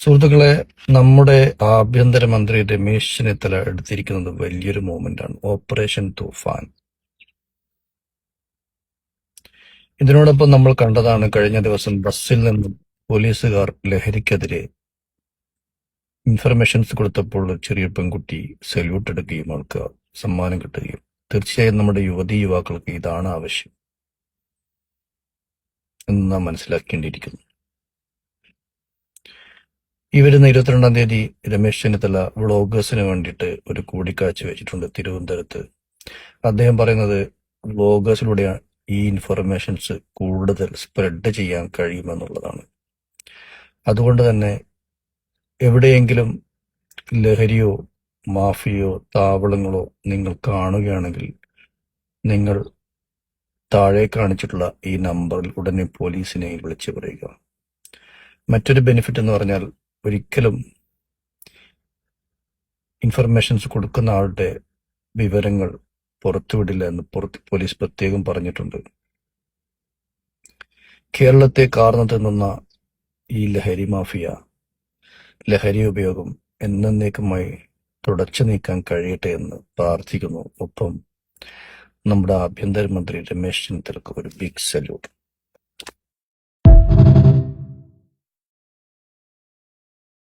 സുഹൃത്തുക്കളെ, നമ്മുടെ ആഭ്യന്തരമന്ത്രി രമേശ് ചെന്നിത്തല എടുത്തിരിക്കുന്നത് വലിയൊരു മൂവ്മെന്റാണ്, ഓപ്പറേഷൻ തൂഫാൻ. ഇതിനോടൊപ്പം നമ്മൾ കണ്ടതാണ് കഴിഞ്ഞ ദിവസം ബസ്സിൽ നിന്നും പോലീസുകാർ ലഹരിക്കെതിരെ ഇൻഫർമേഷൻസ് കൊടുത്തപ്പോൾ ചെറിയ പെൺകുട്ടി സല്യൂട്ട് എടുക്കുകയും അവൾക്ക് സമ്മാനം കിട്ടുകയും. തീർച്ചയായും നമ്മുടെ യുവതീ യുവാക്കൾക്ക് ഇതാണ് ആവശ്യം എന്ന് നാം മനസ്സിലാക്കേണ്ടിയിരിക്കുന്നു. ഈ വരുന്ന 22-ാം തീയതി രമേശ് ചെന്നിത്തല വ്ളോഗേഴ്സിന് വേണ്ടിയിട്ട് ഒരു കൂടിക്കാഴ്ച വെച്ചിട്ടുണ്ട് തിരുവനന്തപുരത്ത്. അദ്ദേഹം പറയുന്നത് വ്ളോഗേഴ്സിലൂടെ ഈ ഇൻഫർമേഷൻസ് കൂടുതൽ സ്പ്രെഡ് ചെയ്യാൻ കഴിയുമെന്നുള്ളതാണ്. അതുകൊണ്ട് തന്നെ എവിടെയെങ്കിലും ലഹരിയോ മാഫിയോ താവളങ്ങളോ നിങ്ങൾ കാണുകയാണെങ്കിൽ നിങ്ങൾ താഴെ കാണിച്ചിട്ടുള്ള ഈ നമ്പറിൽ ഉടനെ പോലീസിനെ വിളിച്ചു പറയുക. മറ്റൊരു ബെനിഫിറ്റ് എന്ന് പറഞ്ഞാൽ, ഒരിക്കലും ഇൻഫർമേഷൻസ് കൊടുക്കുന്ന ആളുടെ വിവരങ്ങൾ പുറത്തുവിടില്ല എന്ന് പോലീസ് പ്രത്യേകം പറഞ്ഞിട്ടുണ്ട്. കേരളത്തെ കാർന്നു തിന്നുന്ന ഈ ലഹരി മാഫിയ, ലഹരി ഉപയോഗം എന്നേക്കുമായി തുടച്ചു നീക്കാൻ കഴിയട്ടെ എന്ന് പ്രാർത്ഥിക്കുന്നു. ഒപ്പം നമ്മുടെ ആഭ്യന്തരമന്ത്രി രമേശ് ചെന്നിത്തലക്ക് ഒരു ബിഗ് സല്യൂട്ട്.